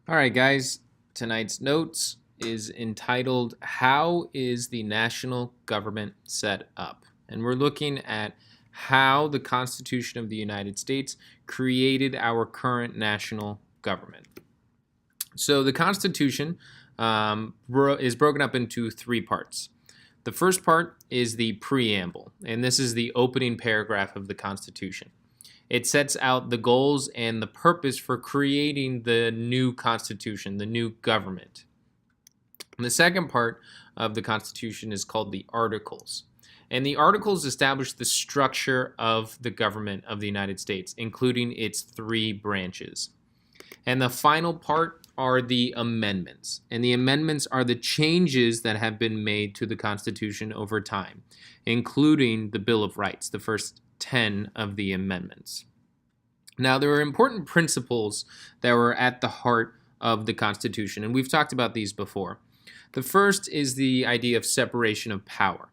All right, guys, tonight's notes is entitled How is the National Government Set Up? And we're looking at how the Constitution of the United States created our current national government. So the Constitution is broken up into three parts. The first part is the preamble, and this is the opening paragraph of the Constitution. It sets out the goals and the purpose for creating the new Constitution, the new government. And the second part of the Constitution is called the Articles. And the Articles establish the structure of the government of the United States, including its three branches. And the final part are the amendments. And the amendments are the changes that have been made to the Constitution over time, including the Bill of Rights, the first 10 of the amendments. Now, there are important principles that were at the heart of the Constitution, and we've talked about these before. The first is the idea of separation of power,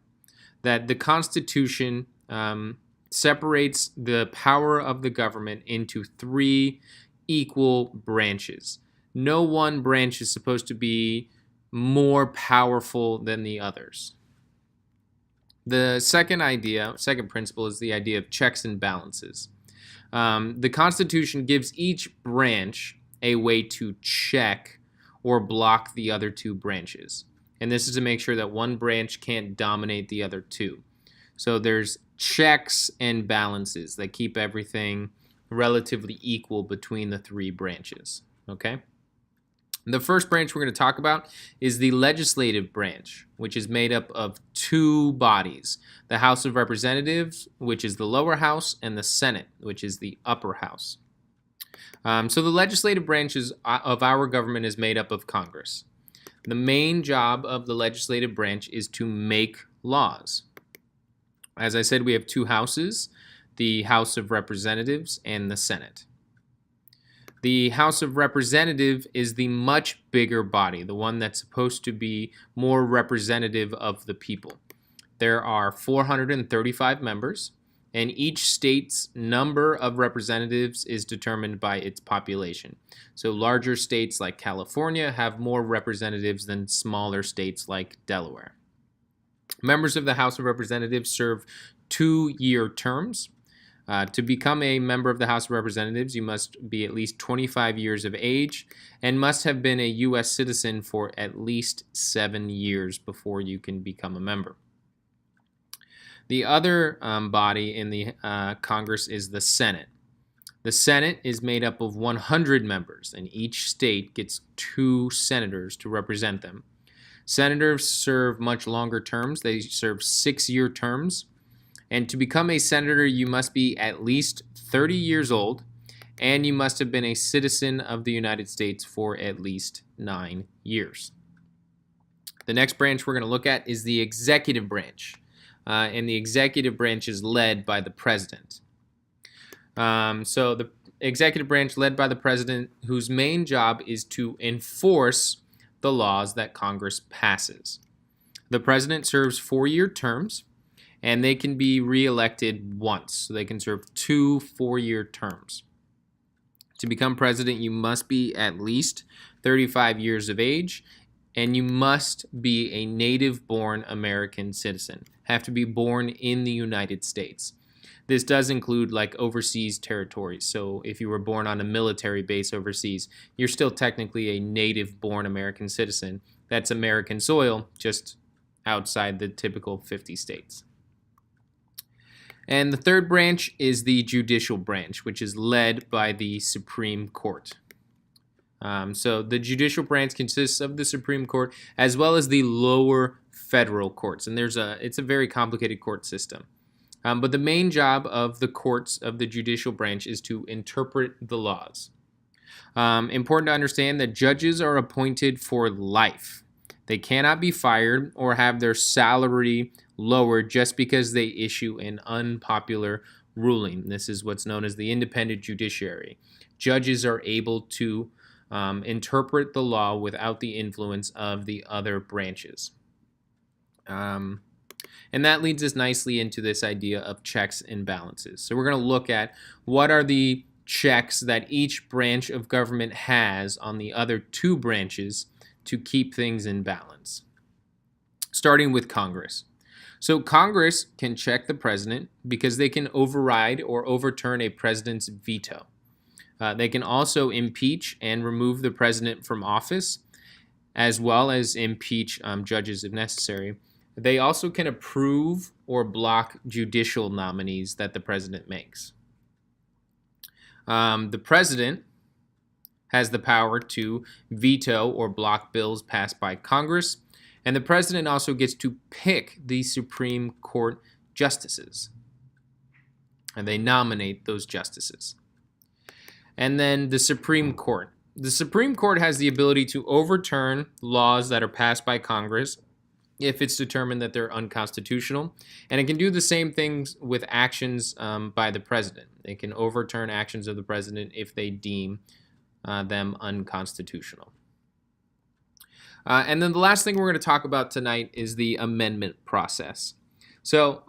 that the Constitution separates the power of the government into three equal branches. No one branch is supposed to be more powerful than the others. The second principle is the idea of checks and balances. The Constitution gives each branch a way to check or block the other two branches. And this is to make sure that one branch can't dominate the other two. So there's checks and balances that keep everything relatively equal between the three branches. Okay? The first branch we're going to talk about is the legislative branch, which is made up of two bodies, the House of Representatives, which is the lower house, and the Senate, which is the upper house. So the legislative branch of our government is made up of Congress. The main job of the legislative branch is to make laws. As I said, we have two houses, the House of Representatives and the Senate. The House of Representatives is the much bigger body, the one that's supposed to be more representative of the people. There are 435 members, and each state's number of representatives is determined by its population. So larger states like California have more representatives than smaller states like Delaware. Members of the House of Representatives serve 2-year terms. To become a member of the House of Representatives, you must be at least 25 years of age and must have been a U.S. citizen for at least 7 years before you can become a member. The other body in the Congress is the Senate. The Senate is made up of 100 members, and each state gets 2 senators to represent them. Senators serve much longer terms. They serve 6-year terms. And to become a senator, you must be at least 30 years old, and you must have been a citizen of the United States for at least 9 years. The next branch we're going to look at is the executive branch, and the executive branch is led by the president. So the executive branch led by the president, whose main job is to enforce the laws that Congress passes. The president serves 4-year terms, and they can be re-elected once. So they can serve 2 4-year terms. To become president, you must be at least 35 years of age, and you must be a native-born American citizen. Have to be born in the United States. This does include like overseas territories. So if you were born on a military base overseas, you're still technically a native-born American citizen. That's American soil, just outside the typical 50 states. And the third branch is the judicial branch, which is led by the Supreme Court. So the judicial branch consists of the Supreme Court as well as the lower federal courts. And it's a very complicated court system. But the main job of the courts of the judicial branch is to interpret the laws. Important to understand that judges are appointed for life. They cannot be fired or have their salary lowered just because they issue an unpopular ruling. This is what's known as the independent judiciary. Judges are able to interpret the law without the influence of the other branches. And that leads us nicely into this idea of checks and balances. So we're going to look at what are the checks that each branch of government has on the other two branches to keep things in balance. Starting with Congress. So Congress can check the president because they can override or overturn a president's veto. They can also impeach and remove the president from office, as well as impeach judges if necessary. They also can approve or block judicial nominees that the president makes. The president has the power to veto or block bills passed by Congress, and the president also gets to pick the Supreme Court justices, and they nominate those justices. And then the Supreme Court. The Supreme Court has the ability to overturn laws that are passed by Congress if it's determined that they're unconstitutional. And it can do the same things with actions by the president. They can overturn actions of the president if they deem them unconstitutional. And then the last thing we're going to talk about tonight is the amendment process. So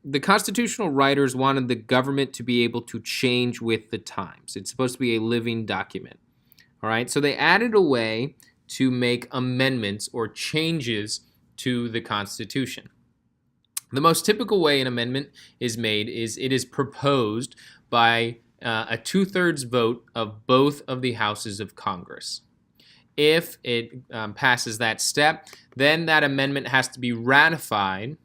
the constitutional writers wanted the government to be able to change with the times. It's supposed to be a living document. All right, so they added a way to make amendments or changes to the Constitution. The most typical way an amendment is made is it is proposed by a 2/3 vote of both of the houses of Congress. If it passes that step, then that amendment has to be ratified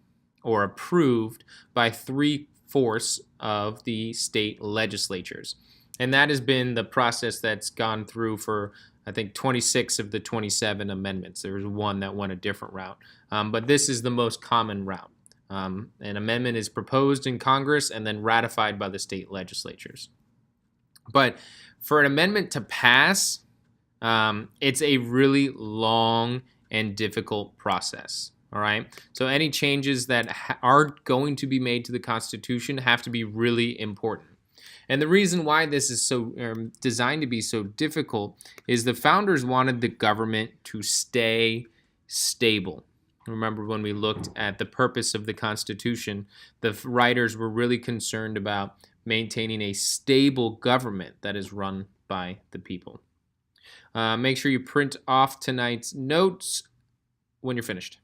or approved by 3/4 of the state legislatures. And that has been the process that's gone through for, I think, 26 of the 27 amendments. There was one that went a different route. But this is the most common route. An amendment is proposed in Congress and then ratified by the state legislatures. But for an amendment to pass, it's a really long and difficult process. All right. So any changes that are going to be made to the Constitution have to be really important. And the reason why this is so designed to be so difficult is the founders wanted the government to stay stable. Remember when we looked at the purpose of the Constitution, the writers were really concerned about maintaining a stable government that is run by the people. Make sure you print off tonight's notes when you're finished.